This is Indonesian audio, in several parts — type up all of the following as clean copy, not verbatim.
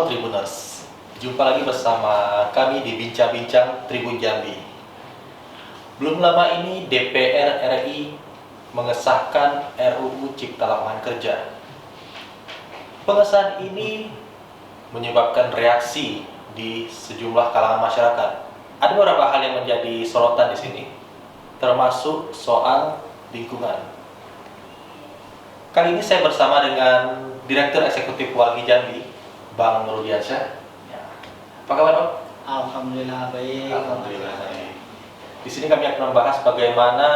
Tribuners, jumpa lagi bersama kami di Bincang-Bincang Tribun Jambi. Belum lama ini DPR RI mengesahkan RUU Cipta Lapangan Kerja. Pengesahan ini menyebabkan reaksi di sejumlah kalangan masyarakat. Ada beberapa hal yang menjadi sorotan di sini, termasuk soal lingkungan. Kali ini saya bersama dengan Direktur Eksekutif Walhi Jambi, Bang Nurdiansyah. Ya. Apa kabar, Bang? Alhamdulillah baik. Alhamdulillah baik. Di sini kami akan membahas bagaimana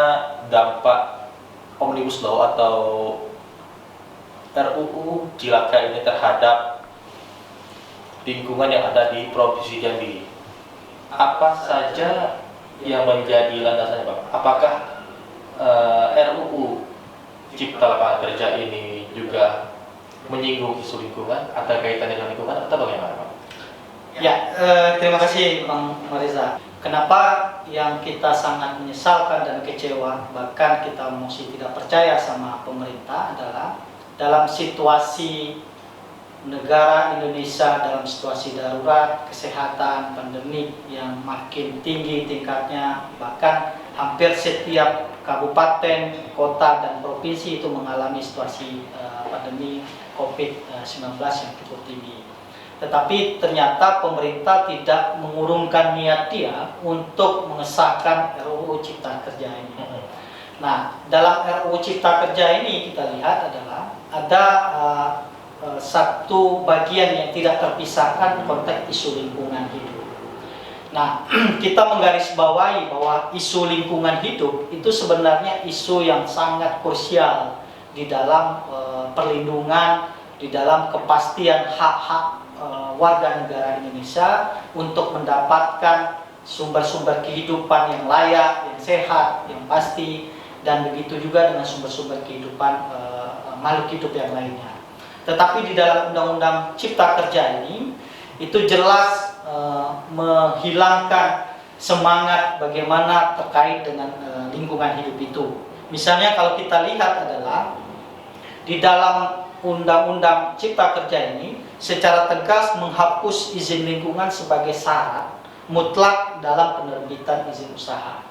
dampak Omnibus Law atau RUU Cilaka ini terhadap lingkungan yang ada di Provinsi Jambi. Apa saja yang menjadi landasannya, Bang? Apakah RUU Cipta Lapangan Kerja ini juga menyinggung isu lingkungan atau kaitannya dengan lingkungan atau bagaimana, Bang? Ya, terima kasih Bang Mariza. Kenapa yang kita sangat menyesalkan dan kecewa, bahkan kita masih tidak percaya sama pemerintah adalah dalam situasi negara Indonesia, dalam situasi darurat, kesehatan, pandemik yang makin tinggi tingkatnya, bahkan hampir setiap kabupaten, kota, dan provinsi itu mengalami situasi pandemi COVID-19 yang cukup tinggi. Tetapi ternyata pemerintah tidak mengurungkan niat dia untuk mengesahkan RUU Cipta Kerja ini. Nah, dalam RUU Cipta Kerja ini kita lihat adalah ada satu bagian yang tidak terpisahkan konteks isu lingkungan hidup. Nah, kita menggarisbawahi bahwa isu lingkungan hidup itu sebenarnya isu yang sangat krusial di dalam perlindungan, di dalam kepastian hak-hak warga negara Indonesia untuk mendapatkan sumber-sumber kehidupan yang layak, yang sehat, yang pasti, dan begitu juga dengan sumber-sumber kehidupan makhluk hidup yang lainnya. Tetapi di dalam Undang-Undang Cipta Kerja ini itu jelas menghilangkan semangat bagaimana terkait dengan lingkungan hidup itu. Misalnya kalau kita lihat adalah di dalam Undang-Undang Cipta Kerja ini secara tegas menghapus izin lingkungan sebagai syarat mutlak dalam penerbitan izin usaha.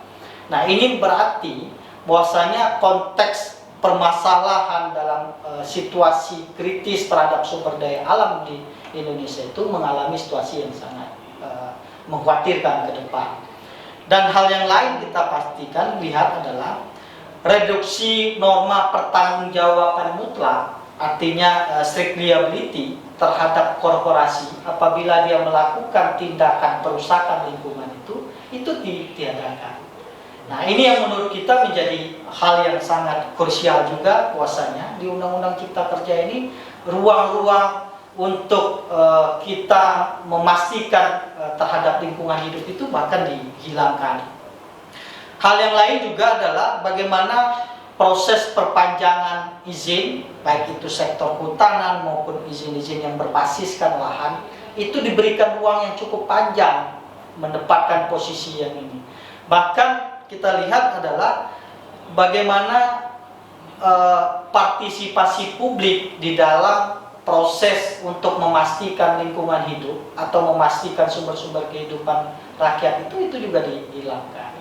Nah, ini berarti bahwasanya konteks permasalahan dalam situasi kritis terhadap sumber daya alam di Indonesia itu mengalami situasi yang sangat mengkhawatirkan ke depan. Dan hal yang lain kita pastikan lihat adalah reduksi norma pertanggungjawaban mutlak, artinya strict liability terhadap korporasi apabila dia melakukan tindakan perusakan lingkungan itu ditiadakan. Nah, ini yang menurut kita menjadi hal yang sangat krusial juga bahwasanya di Undang-Undang Cipta Kerja ini ruang-ruang untuk kita memastikan terhadap lingkungan hidup itu bahkan dihilangkan. Hal yang lain juga adalah bagaimana proses perpanjangan izin, baik itu sektor kehutanan maupun izin-izin yang berbasiskan lahan, itu diberikan ruang yang cukup panjang menempatkan posisi yang ini. Bahkan kita lihat adalah bagaimana partisipasi publik di dalam proses untuk memastikan lingkungan hidup atau memastikan sumber-sumber kehidupan rakyat itu juga dihilangkan.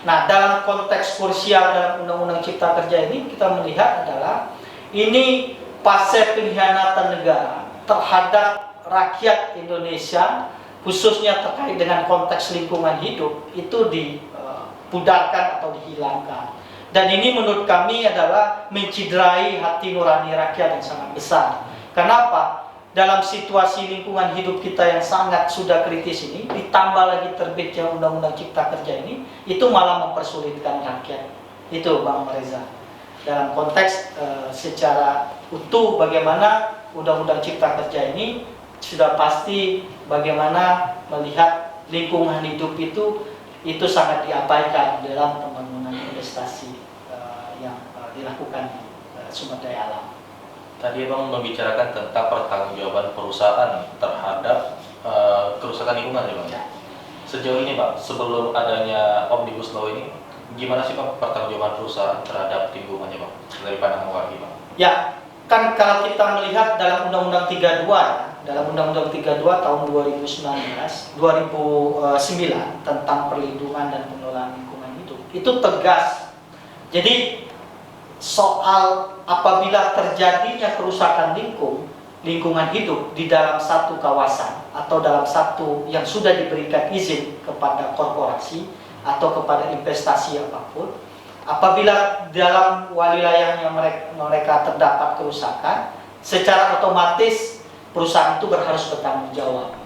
Nah, dalam konteks krusial dalam Undang-Undang Cipta Kerja ini kita melihat adalah ini fase pengkhianatan negara terhadap rakyat Indonesia, khususnya terkait dengan konteks lingkungan hidup itu dipudarkan atau dihilangkan. Dan ini menurut kami adalah menciderai hati nurani rakyat yang sangat besar. Kenapa? Dalam situasi lingkungan hidup kita yang sangat sudah kritis ini, ditambah lagi terbitnya Undang-Undang Cipta Kerja ini, itu malah mempersulitkan rakyat. Itu Bang Reza. Dalam konteks secara utuh bagaimana Undang-Undang Cipta Kerja ini sudah pasti bagaimana melihat lingkungan hidup itu sangat diabaikan dalam pembangunan investasi yang dilakukan di sumber daya alam. Tadi Bang membicarakan tentang pertanggungjawaban perusahaan terhadap kerusakan lingkungan ya Bang. Ya. Sejauh ini Bang, sebelum adanya Omnibus Law ini, gimana sih Bang pertanggungjawaban perusahaan terhadap lingkungannya Bang? Dari pandangan Walhi Bang. Ya, kan kalau kita melihat dalam Undang-Undang 32 ya, dalam Undang-Undang 32 tahun 2009 tentang perlindungan dan pengelolaan lingkungan hidup itu tegas. Jadi soal apabila terjadinya kerusakan lingkungan hidup di dalam satu kawasan atau dalam satu yang sudah diberikan izin kepada korporasi atau kepada investasi apapun, apabila dalam wilayahnya mereka terdapat kerusakan, secara otomatis perusahaan itu harus bertanggung jawab.